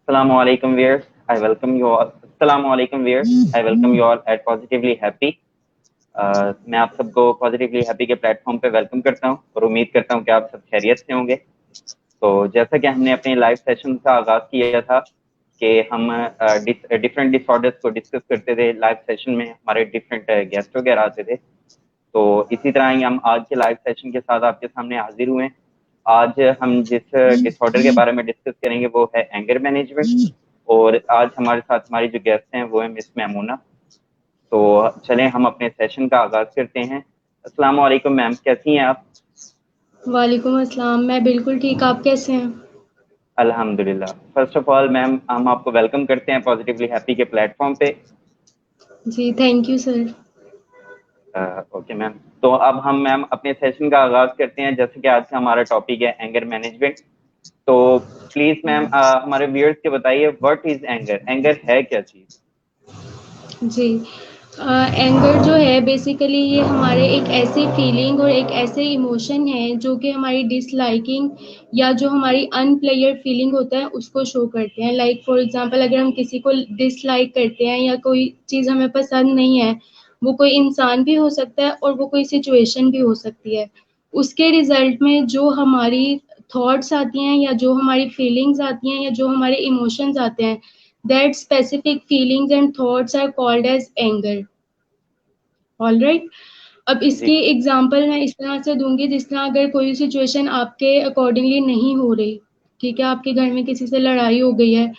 Assalamu alaikum viewers. I welcome you all. Assalamu alaikum viewers. I welcome you all at Positively Happy. मैं आप सबको positively happy के platform पे welcome करता हूं और उम्मीद करता हूं कि आप सब खैरियत से होंगे। तो जैसा कि हमने अपने लाइव सेशन का आगाज किया था कि हम डिफरेंट डिसऑर्डर्स को डिस्कस करते थे लाइव सेशन में, हमारे डिफरेंट गेस्ट वगैरह आते थे। तो इसी तरह ही हम आज के लाइव सेशन के साथ आपके सामने हाजिर हुए। आज हम जिस डिसऑर्डर के बारे में डिस्कस करेंगे वो है एंगर मैनेजमेंट, और आज हमारे साथ हमारी जो गेस्ट हैं वो है मिस मैमूना। तो चलें हम अपने सेशन का आगाज करते हैं। अस्सलाम वालेकुम मैम, कैसी हैं आप? वालेकुम अस्सलाम, मैं बिल्कुल ठीक, आप कैसे हैं? अल्हम्दुलिल्लाह। फर्स्ट ऑफ ऑल मैम, हम आपको वेलकम करते हैं पॉजिटिवली हैप्पी के प्लेटफॉर्म पे। जी thank you sir. Okay ma'am, तो अब हम मैम अपने सेशन का आगाज करते हैं। जैसे कि आज का हमारा टॉपिक है एंगर मैनेजमेंट। तो प्लीज मैम हमारे व्यूअर्स के बताइए व्हाट इज एंगर, एंगर है क्या चीज? जी एंगर जो है बेसिकली ये हमारे एक ऐसे फीलिंग और एक ऐसे इमोशन है जो कि हमारी डिसलाइकिंग या जो हमारी अनप्लेयर फीलिंग होता है उसको शो करते हैं। लाइक फॉर एग्जांपल, अगर हम किसी को डिसलाइक करते हैं या कोई चीज़ हमें पसंद नहीं है, वो कोई इंसान भी हो सकता है और वो कोई सिचुएशन भी हो सकती है, उसके रिजल्ट में जो हमारी थॉट्स आती हैं या जो हमारी फीलिंग्स आती हैं या जो हमारे इमोशंस आते हैं, that specific feelings and thoughts are called as anger. All right. अब जी इसकी एग्जांपल मैं इस तरह से दूंगी, जिस तरह अगर कोई सिचुएशन आपके अकॉर्डिंगली नहीं हो रही, ठीक है, आपके घर में किसी से लड़ाई हो गई है,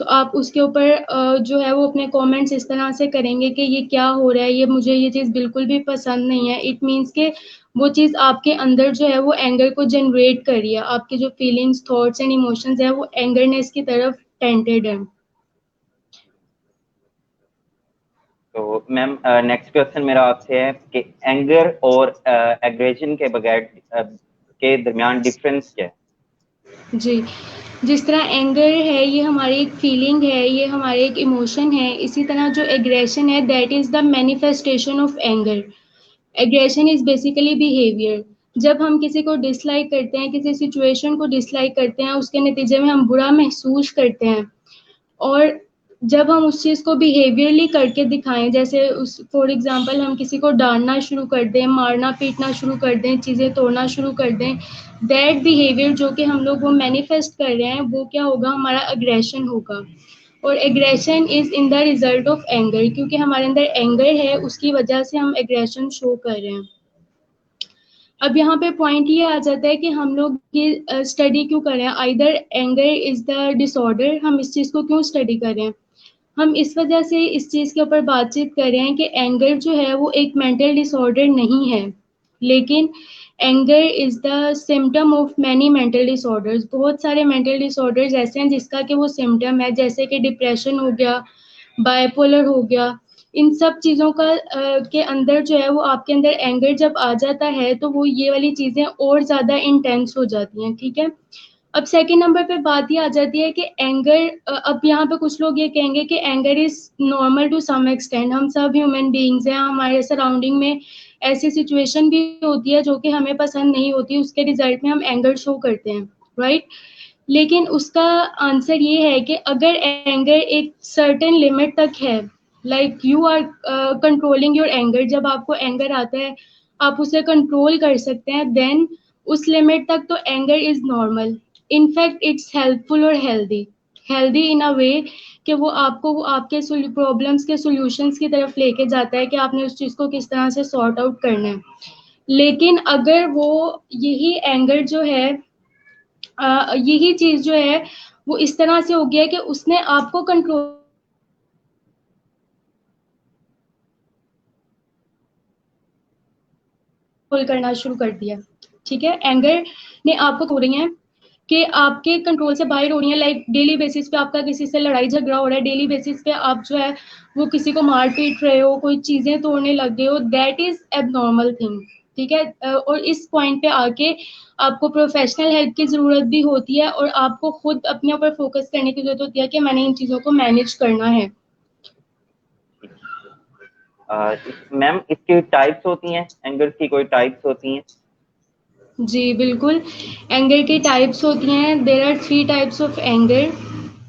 तो आप उसके ऊपर जो है वो अपने कमेंट्स इस तरह से करेंगे कि ये क्या हो रहा है, ये मुझे ये चीज़ बिल्कुल भी पसंद नहीं है। इट मीन्स के वो चीज़ आपके अंदर जो है वो एंगर को जनरेट कर रही है। आपकी जो फीलिंग्स, थॉट्स एंड इमोशंस है वो एंगरनेस की तरफ टेंटेड है। तो मैम नेक्स्ट क्वेश्चन मेरा आपसे है कि एंगर और एग्रेशन के बगैर के दरमियान डिफरेंस क्या है? जी, जिस तरह एंगर है ये हमारी एक फीलिंग है, ये हमारे एक इमोशन है, इसी तरह जो एग्रेशन है that is the manifestation of anger. Aggression is basically behaviour. जब हम किसी को डिसलाइक करते हैं, किसी सिचुएशन को डिसलाइक करते हैं, उसके नतीजे में हम बुरा महसूस करते हैं, और जब हम उस चीज़ को बिहेवियरली करके दिखाएं, जैसे उस फॉर एग्जांपल हम किसी को डांटना शुरू कर दें, मारना पीटना शुरू कर दें, चीज़ें तोड़ना शुरू कर दें, दैट बिहेवियर जो कि हम लोग वो मैनिफेस्ट कर रहे हैं वो क्या होगा, हमारा अग्रेशन होगा। और aggression is in the result of anger, क्योंकि हमारे अंदर एंगर है उसकी वजह से हम एग्रेशन शो कर रहे हैं। अब यहाँ पे पॉइंट ये आ जाता है कि हम लोग ये स्टडी क्यों कर रहे हैं, either anger is the disorder, हम इस चीज़ को क्यों स्टडी कर रहे हैं। हम इस वजह से इस चीज़ के ऊपर बातचीत कर रहे हैं कि एंगर जो है वो एक मेंटल डिसऑर्डर नहीं है, लेकिन anger is the symptom of many mental disorders. बहुत सारे मेंटल डिसऑर्डर्स ऐसे हैं जिसका कि वो सिम्टम है, जैसे कि डिप्रेशन हो गया, बायपोलर हो गया। इन सब चीज़ों का के अंदर जो है वो आपके अंदर एंगर जब आ जाता है तो वो ये वाली चीज़ें और ज़्यादा इंटेंस हो जाती हैं, ठीक है। अब सेकंड नंबर पे बात ये आ जाती है कि एंगर, अब यहाँ पे कुछ लोग ये कहेंगे कि anger is normal to some extent, हम सब ह्यूमन बीइंग्स हैं, हमारे सराउंडिंग में ऐसी सिचुएशन भी होती है जो कि हमें पसंद नहीं होती, उसके रिजल्ट में हम एंगर शो करते हैं, राइट। लेकिन उसका आंसर ये है कि अगर एंगर एक सर्टेन लिमिट तक है, like you are controlling your anger, जब आपको एंगर आता है आप उसे कंट्रोल कर सकते हैं, देन उस लिमिट तक तो anger is normal. In fact it's helpful और हेल्दी, हेल्दी इन अ वे कि वो आपको आपके प्रॉब्लम्स के सॉल्यूशंस की तरफ लेके जाता है कि आपने उस चीज़ को किस तरह से सॉर्ट आउट करना है। लेकिन अगर वो यही एंगर जो है, यही चीज़ जो है वो इस तरह से हो गया कि उसने आपको कंट्रोल करना शुरू कर दिया, ठीक है। एंगर ने आपको हो रही है कि आपके कंट्रोल से बाहर हो रही है। लाइक डेली बेसिस पे आपका किसी से लड़ाई झगड़ा हो रहा है, डेली बेसिस पे आप जो है वो किसी को मार पीट रहे हो, कोई चीजें तोड़ने लग गए हो, दैट इज एबनॉर्मल थिंग, ठीक है। और इस पॉइंट पे आके आपको प्रोफेशनल हेल्प की जरूरत भी होती है और आपको खुद अपने ऊपर फोकस करने की जरूरत होती है कि मैंने इन चीजों को मैनेज करना है। मैम इसकी टाइप्स होती हैं, एंगर की कोई टाइप्स होती हैं? जी बिल्कुल, एंगर की टाइप्स होती हैं। There are 3 types of anger,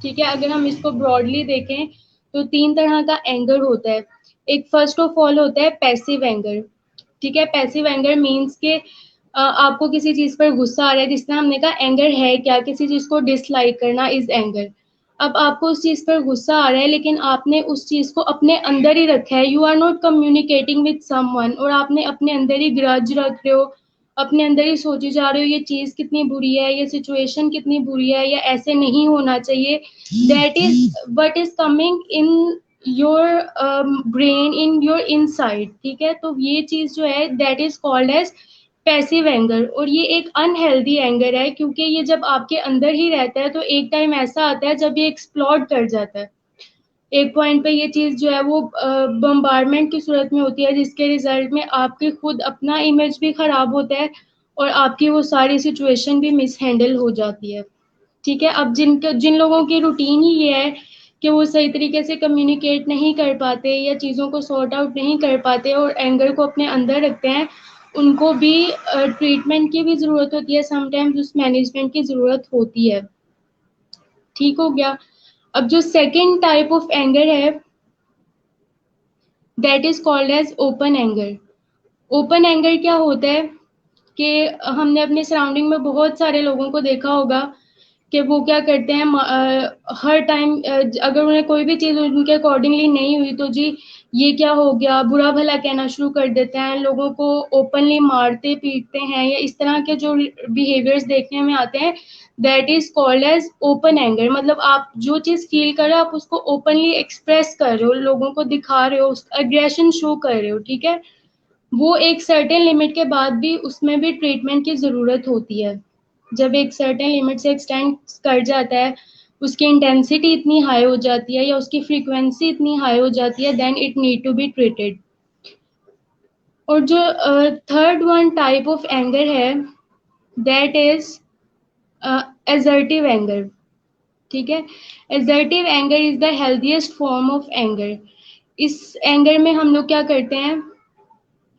ठीक है, अगर हम इसको ब्रॉडली देखें तो 3 तरह का एंगर होता है। एक फर्स्ट ऑफ ऑल होता है पैसिव एंगर। ठीक है, पैसिव एंगर मीन्स के आपको किसी चीज पर गुस्सा आ रहा है, जिस तरह हमने कहा एंगर है क्या, किसी चीज को डिसलाइक करना इज एंगर। अब आपको उस चीज पर गुस्सा आ रहा है, लेकिन आपने उस चीज को अपने अंदर ही रखा है, you are not communicating with someone, और आपने अपने अंदर ही ग्रज रख रहे हो, अपने अंदर ही सोची जा रहे हो ये चीज कितनी बुरी है, ये सिचुएशन कितनी बुरी है, या ऐसे नहीं होना चाहिए। That is what is coming in your brain, in your inside. ठीक है, तो ये चीज जो है that is called as passive anger, और ये एक अनहेल्दी एंगर है, क्योंकि ये जब आपके अंदर ही रहता है तो एक टाइम ऐसा आता है जब ये एक्सप्लोड कर जाता है। एक पॉइंट पे ये चीज जो है वो बम्बार्डमेंट की सूरत में होती है, जिसके रिजल्ट में आपके खुद अपना इमेज भी खराब होता है और आपकी वो सारी सिचुएशन भी मिस हैंडल हो जाती है। ठीक है, अब जिन लोगों की रूटीन ही ये है कि वो सही तरीके से कम्युनिकेट नहीं कर पाते या चीज़ों को सॉर्ट आउट नहीं कर पाते और एंगर को अपने अंदर रखते हैं, उनको भी ट्रीटमेंट की भी ज़रूरत होती है, समटाइम्स उस मैनेजमेंट की ज़रूरत होती है। ठीक हो गया। अब जो सेकेंड टाइप ऑफ एंगर है that is called as open anger. Open anger क्या होता है कि हमने अपने सराउंडिंग में बहुत सारे लोगों को देखा होगा कि वो क्या करते हैं, हर टाइम अगर उन्हें कोई भी चीज़ उनके अकॉर्डिंगली नहीं हुई तो जी ये क्या हो गया, बुरा भला कहना शुरू कर देते हैं, लोगों को ओपनली मारते पीटते हैं, या इस तरह के जो बिहेवियर्स देखने में आते हैं that is called as open anger. मतलब आप जो चीज़ फील कर रहे हो आप उसको ओपनली एक्सप्रेस कर रहे हो, लोगों को दिखा रहे हो, एग्रेशन शो कर रहे हो। ठीक है, वो एक सर्टेन लिमिट के बाद भी उसमें भी ट्रीटमेंट की ज़रूरत होती है। जब एक सर्टेन लिमिट से एक्सटेंड कर जाता है, उसकी इंटेंसिटी इतनी हाई हो जाती है या उसकी फ्रीक्वेंसी इतनी हाई हो जाती है, then it need to be treated. और जो third one type of anger है दैट इज एजर्टिव एंगर। ठीक है, assertive anger is the healthiest form of anger. इस एंगर में हम लोग क्या करते हैं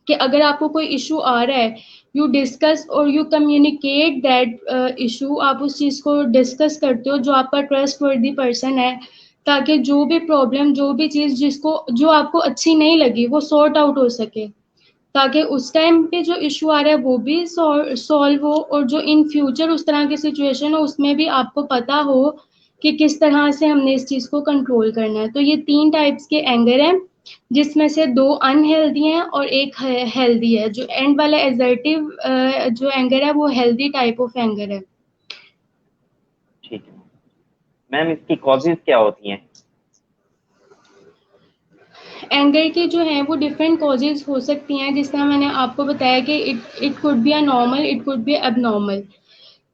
कि अगर आपको कोई इशू आ रहा है, यू डिस्कस और यू कम्युनिकेट दैट इशू, आप उस चीज़ को डिस्कस करते हो जो आपका ट्रस्ट वर्दी पर्सन है, ताकि जो भी प्रॉब्लम, जो भी चीज़ जो आपको अच्छी नहीं लगी वो सॉर्ट आउट हो सके, ताकि उस टाइम पे जो इशू आ रहा है वो भी सॉल्व हो, और जो इन फ्यूचर उस तरह की सिचुएशन हो उसमें भी आपको पता हो कि किस तरह से हमने इस चीज़ को कंट्रोल करना है। तो ये 3 टाइप्स के एंगर हैं, जिसमें से 2 अनहेल्दी हैं और एक हेल्दी है। जो एंड वाला एजर्टिव जो एंगर है वो हेल्दी टाइप ऑफ एंगर है। ठीक है मैम, इसकी कॉजेज क्या होती हैं? एंगर की जो है वो डिफरेंट कॉजेज हो सकती हैं, जिस तरह मैंने आपको बताया कि it could be a normal, it could be abnormal.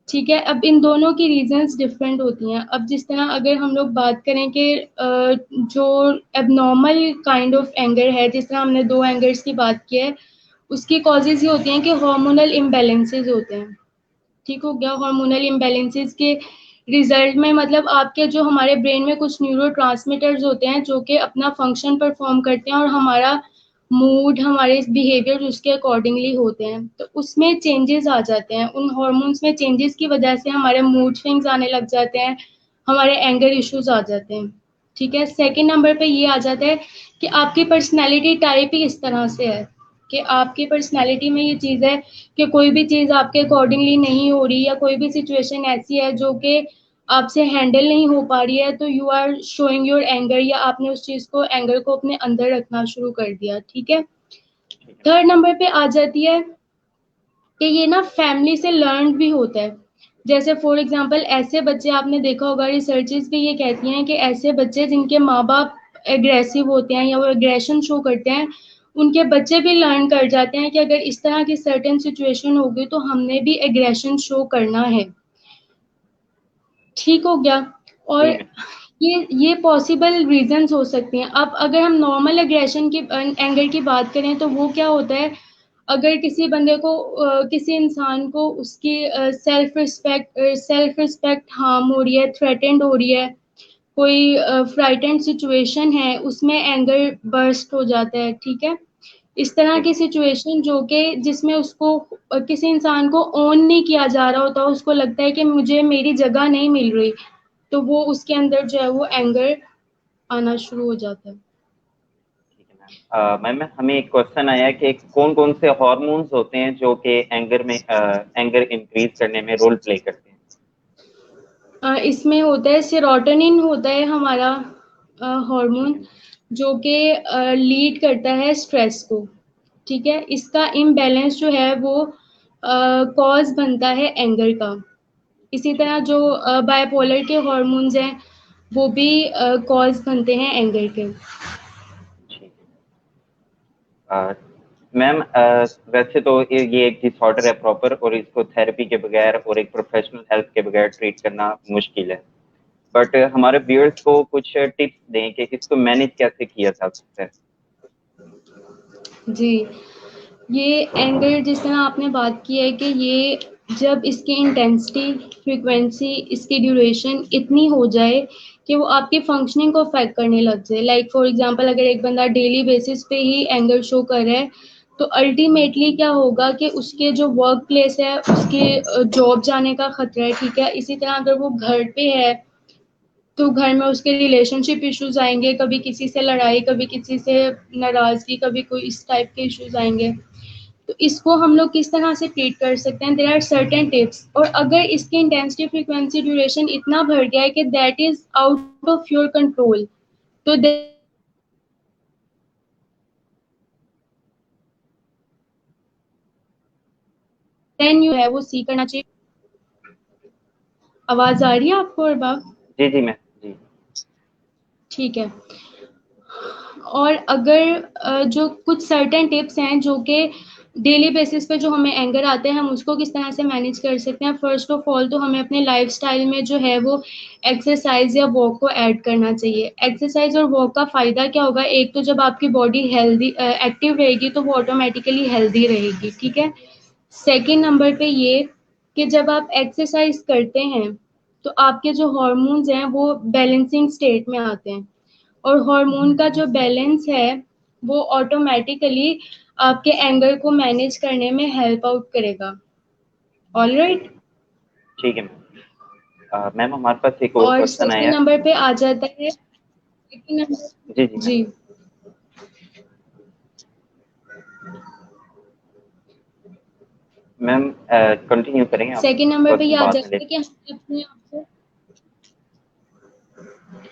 ठीक है, अब इन दोनों की रीजंस डिफरेंट होती हैं। अब जिस तरह अगर हम लोग बात करें कि जो एबनॉर्मल काइंड ऑफ एंगर है, जिस तरह हमने 2 एंगर्स की बात की है, उसकी कॉजेज ये होती हैं कि हार्मोनल इम्बैलेंसेस होते हैं। ठीक हो गया, हार्मोनल इम्बैलेंसेस के रिजल्ट में मतलब आपके जो हमारे ब्रेन में कुछ न्यूरोट्रांसमीटर्स होते हैं जो कि अपना फंक्शन परफॉर्म करते हैं, और हमारा मूड, हमारे बिहेवियर उसके अकॉर्डिंगली होते हैं। तो उसमें चेंजेस आ जाते हैं, उन हॉर्मोन्स में चेंजेस की वजह से हमारे मूड स्विंग्स आने लग जाते हैं, हमारे एंगर इश्यूज आ जाते हैं। ठीक है, सेकंड नंबर पे ये आ जाता है कि आपकी पर्सनैलिटी टाइप ही इस तरह से है कि आपकी पर्सनैलिटी में ये चीज़ है कि कोई भी चीज़ आपके अकॉर्डिंगली नहीं हो रही, या कोई भी सिचुएशन ऐसी है जो कि आपसे हैंडल नहीं हो पा रही है, तो you are showing your anger, या आपने उस चीज़ को, एंगर को अपने अंदर रखना शुरू कर दिया। ठीक है, थर्ड नंबर पे आ जाती है कि ये ना फैमिली से लर्न भी होता है। जैसे फॉर एग्जांपल ऐसे बच्चे, आपने देखा होगा रिसर्चेस भी ये कहती हैं कि ऐसे बच्चे जिनके माँ बाप एग्रेसिव होते हैं या वो एग्रेशन शो करते हैं, उनके बच्चे भी लर्न कर जाते हैं कि अगर इस तरह की सर्टेन सिचुएशन होगी तो हमने भी एग्रेशन शो करना है। ठीक हो गया। और ये पॉसिबल रीजंस हो सकती हैं। अब अगर हम नॉर्मल एग्रेशन की, एंगर की बात करें, तो वो क्या होता है, अगर किसी बंदे को, किसी इंसान को उसकी सेल्फ रिस्पेक्ट हार्म हो रही है, थ्रेटेंड हो रही है, कोई फ्राइटेंड सिचुएशन है, उसमें एंगर बर्स्ट हो जाता है। ठीक है, इस तरह की सिचुएशन जो कि जिसमें उसको किसी इंसान को ओन नहीं किया जा रहा होता, उसको लगता है कि मुझे मेरी जगह नहीं मिल रही, तो वो उसके अंदर जो है वो एंगर आना शुरू हो जाता है। ठीक है मैम। मैम हमें एक क्वेश्चन आया कि कौन कौन से हॉर्मोन्स होते हैं जो कि एंगर इंक्रीज करने में रोल प्ले करते हैं? इसमें होता है सेरोटोनिन होता है हमारा ठीक हार्मोन, है। जो कि लीड करता है स्ट्रेस को। ठीक है, इसका इम्बैलेंस जो है वो कॉज बनता है एंगर का। इसी ठीक तरह है। जो बायपोलर के हॉर्मोन्स हैं वो भी कॉज बनते हैं एंगर के। ठीक है मैम वैसे तो ये एक डिसऑर्डर है प्रॉपर, और इसको थेरेपी के बगैर और एक प्रोफेशनल हेल्प के बगैर ट्रीट करना मुश्किल है। बट हमारे व्यूअर्स को कुछ टिप्स दें कि इसको मैनेज कैसे किया जा सकता है। जी, ये एंगर जिस तरह आपने बात की है कि ये जब इसकी इंटेंसिटी, फ्रीक्वेंसी, इसकी ड्यूरेशन इतनी हो जाए कि वो आपकी फंक्शनिंग को अफेक्ट करने लग जाए। लाइक फॉर एग्जांपल, अगर एक बंदा डेली बेसिस पे ही एंगर शो कर रहा है, तो अल्टीमेटली क्या होगा कि उसके जो वर्क प्लेस है, उसके जॉब जाने का खतरा है। ठीक है, इसी तरह अगर वो घर पे है तो घर में उसके रिलेशनशिप इश्यूज आएंगे, कभी किसी से लड़ाई, कभी किसी से नाराजगी, कभी कोई इस टाइप के इश्यूज आएंगे। तो इसको हम लोग किस तरह से ट्रीट कर सकते हैं? There are certain tips. और अगर इसकी इंटेंसिटी, फ्रीक्वेंसी, ड्यूरेशन इतना बढ़ गया है कि that is out of your control, तो देन यू है वो सी करना चाहिए। आवाज आ रही है आपको और बात? जी जी मैम जी। ठीक है। और अगर जो कुछ सर्टेन टिप्स हैं जो कि डेली बेसिस पे जो हमें एंगर आते हैं, हम उसको किस तरह से मैनेज कर सकते हैं? फर्स्ट ऑफ ऑल तो हमें अपने लाइफस्टाइल में जो है वो एक्सरसाइज या वॉक को ऐड करना चाहिए। एक्सरसाइज और वॉक का फायदा क्या होगा? एक तो जब आपकी बॉडी हेल्दी एक्टिव रहेगी तो वो ऑटोमेटिकली हेल्दी रहेगी। ठीक है। सेकेंड नंबर पे ये कि जब आप एक्सरसाइज करते हैं तो आपके जो हॉर्मोन्स हैं वो बैलेंसिंग स्टेट में आते हैं, और हार्मोन का जो बैलेंस है वो ऑटोमेटिकली आपके एंगर को मैनेज करने में हेल्प आउट करेगा। All right. ठीक है मैम। मैम हमारे पास एक और और क्वेश्चन सेकंड आया। नंबर पे आ जाता है, सेकंड जी नंबर जी मैम। जी, मैम कंटिन्यू करेंगे आप, सेकंड नंबर पे ये क्वेश्चन आ बाद में जाता है लेते कि हम अपने आप को,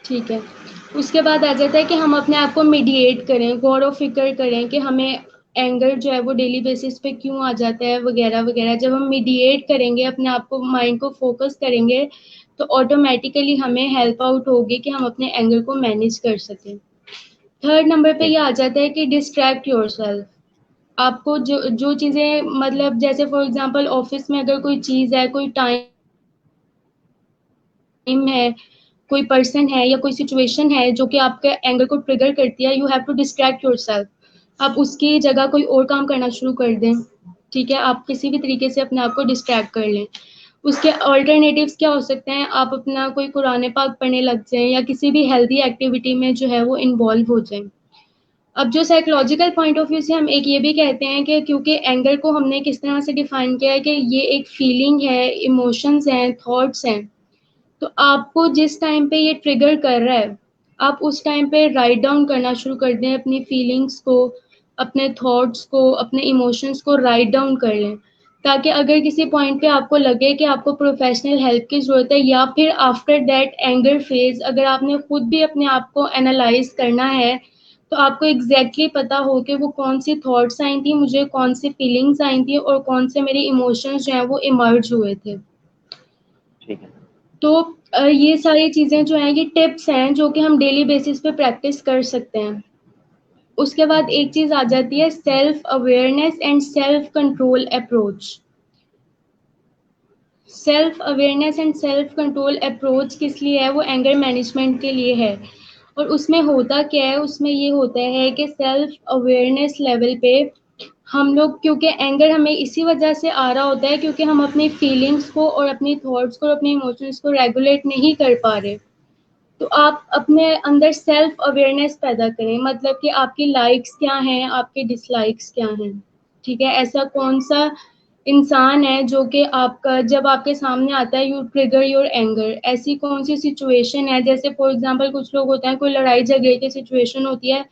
ठीक है, उसके बाद आ जाता है कि हम अपने आप को मीडिएट करें, गौर और फिक्र करें कि हमें एंगर जो है वो डेली बेसिस पे क्यों आ जाता है वगैरह वगैरह। जब हम मीडिएट करेंगे, अपने आप को, माइंड को फोकस करेंगे, तो ऑटोमेटिकली हमें हेल्प आउट होगी कि हम अपने एंगर को मैनेज कर सकें। थर्ड नंबर पे हैं। ये आ जाता है कि डिस्ट्रैक्ट योरसेल्फ। आपको जो जो चीजें, मतलब जैसे फॉर एग्जांपल ऑफिस में अगर कोई चीज है, कोई टाइम है, कोई पर्सन है या कोई सिचुएशन है जो कि आपके एंगर को ट्रिगर करती है, you have to distract yourself. आप उसकी जगह कोई और काम करना शुरू कर दें। ठीक है, आप किसी भी तरीके से अपने आप को डिस्ट्रैक्ट कर लें। उसके अल्टरनेटिव्स क्या हो सकते हैं? आप अपना कोई कुरान पाक पढ़ने लग जाएं या किसी भी हेल्दी एक्टिविटी में जो है वो इन्वॉल्व हो जाएं। अब जो साइकोलॉजिकल पॉइंट ऑफ व्यू से हम एक ये भी कहते हैं कि क्योंकि एंगर को हमने किस तरह से डिफाइन किया है कि ये एक फीलिंग है, इमोशंस हैं, थॉट्स हैं। तो आपको जिस टाइम पे ये ट्रिगर कर रहा है, आप उस टाइम पे राइट डाउन करना शुरू कर दें अपनी फीलिंग्स को, अपने थॉट्स को, अपने इमोशंस को राइट डाउन कर लें, ताकि अगर किसी पॉइंट पे आपको लगे कि आपको प्रोफेशनल हेल्प की ज़रूरत है, या फिर आफ्टर दैट एंगर फेज अगर आपने खुद भी अपने आप को एनालाइज करना है, तो आपको एग्जैक्टली पता हो कि वो कौन सी थॉट्स आई थी मुझे, कौन सी फीलिंग्स आई थी, और कौन से मेरे इमोशंस जो हैं वो इमर्ज हुए थे। ठीक है। तो ये सारी चीजें जो हैं ये टिप्स हैं जो कि हम डेली बेसिस पे प्रैक्टिस कर सकते हैं। उसके बाद एक चीज आ जाती है self awareness and self control approach. Self awareness and self control approach किस लिए है? वो एंगर मैनेजमेंट के लिए है। और उसमें होता क्या है? उसमें ये होता है कि सेल्फ अवेयरनेस लेवल पे हम लोग, क्योंकि एंगर हमें इसी वजह से आ रहा होता है क्योंकि हम अपनी फीलिंग्स को और अपनी थॉट्स को और अपने इमोशंस को रेगुलेट नहीं कर पा रहे। तो आप अपने अंदर सेल्फ अवेयरनेस पैदा करें, मतलब कि आपकी लाइक्स क्या हैं, आपके डिसलाइक्स क्या हैं। ठीक है, ऐसा कौन सा इंसान है जो कि आपका जब आपके सामने आता है, यू ट्रिगर योर एंगर। ऐसी कौन सी सिचुएशन है, जैसे फॉर एग्जांपल कुछ लोग होते हैं, कोई लड़ाई झगड़े की सिचुएशन होती है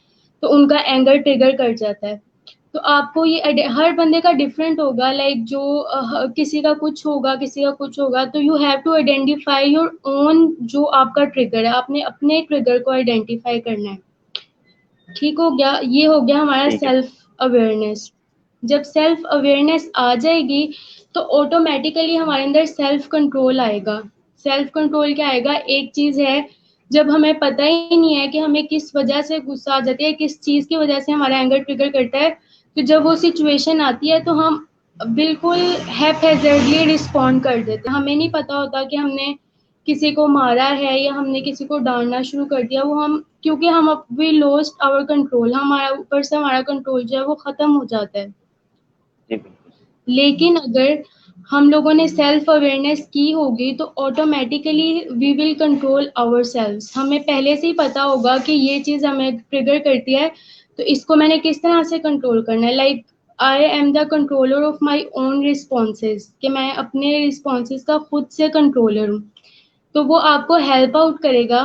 तो उनका एंगर ट्रिगर कर जाता है। तो आपको ये हर बंदे का डिफरेंट होगा, लाइक जो किसी का कुछ होगा, किसी का कुछ होगा, तो you have to identify your own, जो आपका ट्रिगर है, आपने अपने ट्रिगर को आइडेंटिफाई करना है। ठीक हो गया, ये हो गया हमारा ठीक है। Self awareness. जब सेल्फ अवेयरनेस आ जाएगी तो ऑटोमेटिकली हमारे अंदर सेल्फ कंट्रोल आएगा। सेल्फ कंट्रोल क्या आएगा, एक चीज है, जब हमें पता ही नहीं है कि हमें किस वजह से गुस्सा आ जाती है, किस चीज की वजह से हमारा एंगर ट्रिगर करता है, तो जब वो सिचुएशन आती है तो हम बिल्कुल हैफेजर्डली रिस्पॉन्ड कर देते हैं। हमें नहीं पता होता कि हमने किसी को मारा है या हमने किसी को डांटना शुरू कर दिया, वो हम, क्योंकि हम अब वी लॉस्ट आवर कंट्रोल, हमारा ऊपर से हमारा कंट्रोल जो है वो खत्म हो जाता है। जी बिल्कुल। लेकिन अगर हम लोगों ने सेल्फ अवेयरनेस की होगी तो automatically we will control ourselves. हमें पहले से ही पता होगा कि ये चीज हमें ट्रिगर करती है, तो इसको मैंने किस तरह से कंट्रोल करना है। Like I am the controller of my own responses, कि मैं अपने रिस्पॉन्सेज का खुद से कंट्रोलर हूँ। तो वो आपको हेल्प आउट करेगा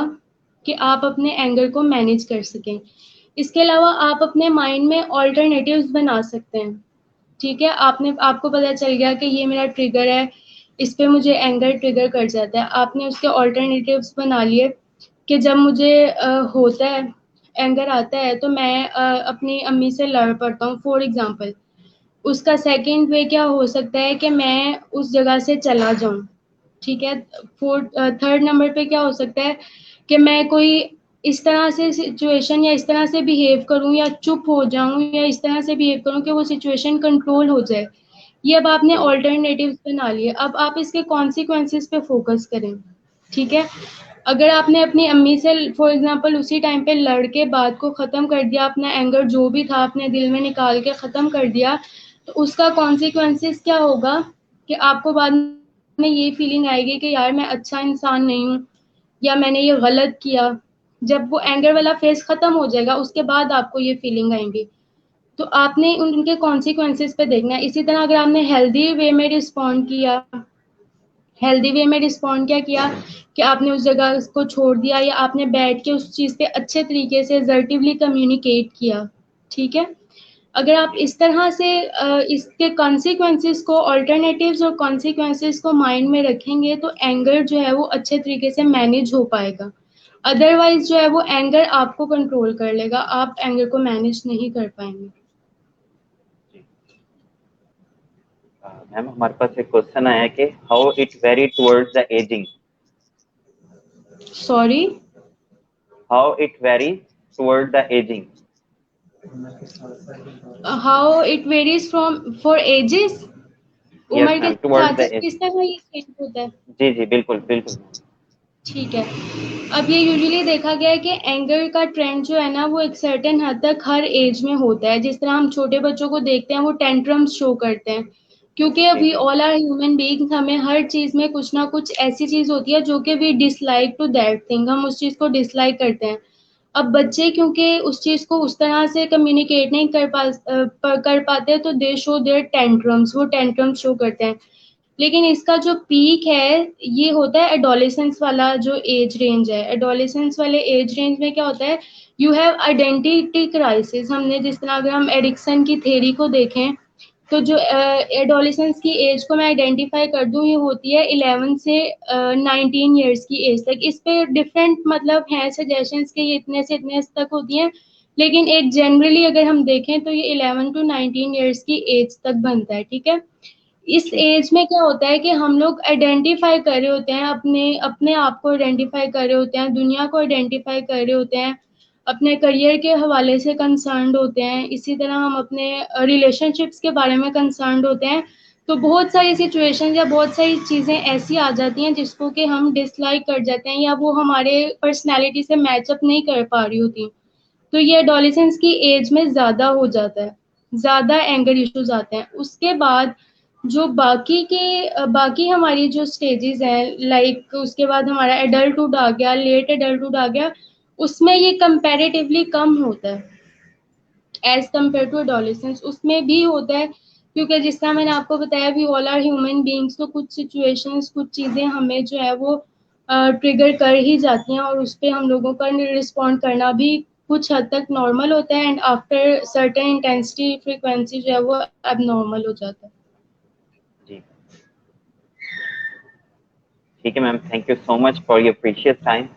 कि आप अपने एंगर को मैनेज कर सकें। इसके अलावा आप अपने माइंड में ऑल्टरनेटिव्स बना सकते हैं। ठीक है, आपको पता चल गया कि ये मेरा ट्रिगर है, इस पे मुझे एंगर ट्रिगर कर जाता है, आपने उसके ऑल्टरनेटिव्स बना लिए कि जब मुझे होता है, एंगर आता है, तो मैं अपनी अम्मी से लड़ पड़ता हूँ फॉर एग्जाम्पल। उसका सेकंड वे क्या हो सकता है कि मैं उस जगह से चला जाऊं। ठीक है, फोर्थ थर्ड नंबर पे क्या हो सकता है कि मैं कोई इस तरह से सिचुएशन या इस तरह से बिहेव करूं या चुप हो जाऊं या इस तरह से बिहेव करूं कि वो सिचुएशन कंट्रोल हो जाए। ये अब आपने जी ऑल्टरनेटिव्स बना लिए, अब आप इसके कॉन्सिक्वेंसेस पे फोकस करें। ठीक है, अगर आपने अपनी अम्मी से फॉर एग्जांपल उसी टाइम पे लड़ के बात को खत्म कर दिया, अपना एंगर जो भी था अपने दिल में निकाल के खत्म कर दिया, तो उसका कॉन्सिक्वेंसेस क्या होगा कि आपको बाद में ये फीलिंग आएगी कि यार मैं अच्छा इंसान नहीं हूँ या मैंने ये गलत किया। जब वो एंगर वाला फेज खत्म हो जाएगा उसके बाद आपको ये फीलिंग आएंगी। तो आपने उनके कॉन्सिक्वेंसेस पे देखना है। इसी तरह अगर आपने हेल्दी वे में रिस्पॉन्ड किया, हेल्दी वे में रिस्पॉन्ड क्या किया कि आपने उस जगह को छोड़ दिया या आपने बैठ के उस चीज पे अच्छे तरीके से असर्टिवली कम्युनिकेट किया। ठीक है, अगर आप जी इस तरह से इसके कॉन्सिक्वेंसेस को, ऑल्टरनेटिव्स और कॉन्सिक्वेंसेस को माइंड में रखेंगे तो एंगर जो है वो अच्छे तरीके से मैनेज हो पाएगा। अदरवाइज जो है वो एंगर आपको कंट्रोल कर लेगा, आप एंगर को मैनेज नहीं कर पाएंगे। जी। मैम हमारे पास एक क्वेश्चन आया है कि how it very towards the ageing. Sorry, how it very toward the ageing. How it varies from for ages, yes उम्र के मैम, टुवर्ड्स साथ द साथ एज। किस तरह ये चेंज होता है। जी जी बिल्कुल बिल्कुल मैम। ठीक है, अब ये यूजुअली देखा गया है कि एंगर का ट्रेंड जो है ना वो एक सर्टेन हद तक हर एज में होता है। जिस तरह हम छोटे बच्चों को देखते हैं वो टेंट्रम्स शो करते हैं, क्योंकि जी वी जी ऑल आर ह्यूमन बीइंग्स, हमें हर चीज में कुछ ना कुछ ऐसी चीज होती है जो कि we dislike to that thing, हम उस चीज को डिसलाइक करते हैं। अब बच्चे क्योंकि उस चीज को उस तरह से कम्युनिकेट नहीं कर पाते तो दे शो देयर टेंट्रम्स, वो टेंट्रम्स शो करते हैं। लेकिन इसका जो पीक है ये होता है एडोलेसेंस वाला जो एज रेंज है। एडोलेसेंस वाले एज रेंज में क्या होता है, यू हैव आइडेंटिटी क्राइसिस। हमने जिस तरह अगर हम एरिक्सन की थ्योरी को देखें तो जो एडोलेसेंस की एज को मैं आइडेंटिफाई कर दूं, ये होती है 11 से 19 ईयर्स की एज तक। इस पे डिफरेंट मतलब हैं सजेशंस के, ये इतने से इतने तक होती हैं, लेकिन एक जनरली अगर हम देखें तो ये 11 टू 19 ईयर्स की एज तक बनता है। ठीक है, इस जी एज में क्या होता है कि हम लोग आइडेंटिफाई कर रहे होते हैं, अपने अपने आप को आइडेंटिफाई कर रहे होते हैं, दुनिया को आइडेंटिफाई कर रहे होते हैं, अपने करियर के हवाले से कंसर्न्ड होते हैं, इसी तरह हम अपने रिलेशनशिप्स के बारे में कंसर्न्ड होते हैं। तो बहुत सारी सिचुएशन या बहुत सारी चीजें ऐसी आ जाती हैं जिसको कि हम डिसलाइक कर जाते हैं या वो हमारे पर्सनैलिटी से मैचअप नहीं कर पा रही होती। तो ये एडोलेसेंस की एज में ज्यादा हो जाता है, ज्यादा एंगर इश्यूज आते हैं। उसके बाद जो बाकी हमारी जो स्टेजेस हैं, लाइक उसके बाद हमारा एडल्टहुड आ गया, लेट एडल्टहुड आ गया, उसमें ये कंपैरेटिवली कम होता है एज कम्पेयर टू एडोलेसेंस। उसमें भी होता है क्योंकि जिस तरह मैंने आपको बताया we all are human beings, तो कुछ सिचुएशंस कुछ चीज़ें हमें जो है वो ट्रिगर कर ही जाती हैं और उस पर हम लोगों का रिस्पॉन्ड करना भी कुछ हद तक नॉर्मल होता है and after certain intensity frequency जो है वो अब नॉर्मल हो जाता है। जी ठीक है ma'am, thank you so much for your precious time.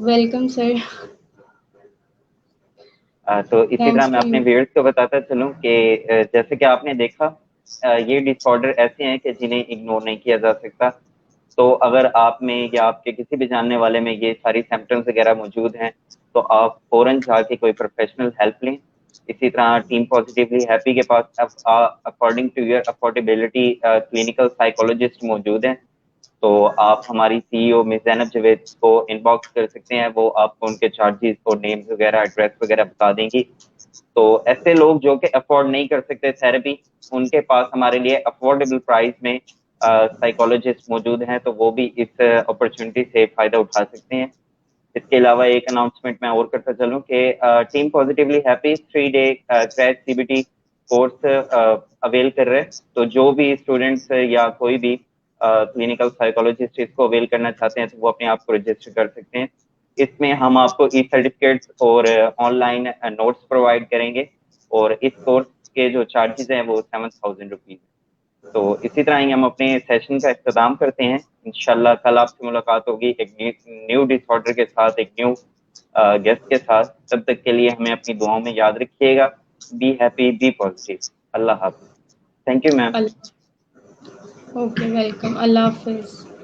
Welcome sir. तो इसी तरह थैंक्स मैं टू अपने यू। व्यूअर्स को बताता चलूं कि जैसे कि आपने देखा, ये डिसऑर्डर ऐसे हैं कि जिन्हें इग्नोर नहीं किया जा सकता। तो अगर आप में या आपके किसी भी जानने वाले में ये सारी सिम्टम्स वगैरह मौजूद हैं, तो आप फौरन जाके कोई प्रोफेशनल हेल्प लें। इसी तरह टीम पॉजिटिवली हैप्पी के पास according to your affordability clinical psychologist मौजूद हैं। तो आप हमारी सीईओ मिस जैनब जवेद को इनबॉक्स कर सकते हैं, वो आपको उनके चार्जेस और नेम्स वगैरह एड्रेस वगैरह बता देंगी। तो ऐसे लोग जो कि अफोर्ड नहीं कर सकते थेरेपी, उनके पास हमारे लिए अफोर्डेबल प्राइस में साइकोलॉजिस्ट मौजूद हैं, तो वो भी इस अपॉर्चुनिटी से फायदा उठा सकते हैं। इसके अलावा एक अनाउंसमेंट मैं और करता चलूं कि team positively happy 3 day crash CBT course avail कर रहे हैं। तो जो भी स्टूडेंट्स या कोई भी क्लिनिकल साइकोलॉजिस्ट इसको अवेल करना चाहते हैं, तो वो अपने आप को रजिस्टर कर सकते हैं। इसमें हम आपको ई सर्टिफिकेट्स और ऑनलाइन नोट्स प्रोवाइड करेंगे, और इस कोर्स के जो चार्जेस हैं वो 7,000 रुपीज। तो इसी तरह ही हम अपने सेशन का इख्तिताम करते हैं। इंशाल्लाह कल आपसे मुलाकात होगी एक न्यू डिसऑर्डर के साथ, एक न्यू गेस्ट के साथ। तब तक के लिए हमें अपनी दुआओं में याद रखिएगा। Be happy, be positive. अल्लाह हाफिज। Thank you ma'am. Okay welcome. अल्लाह हाफिज।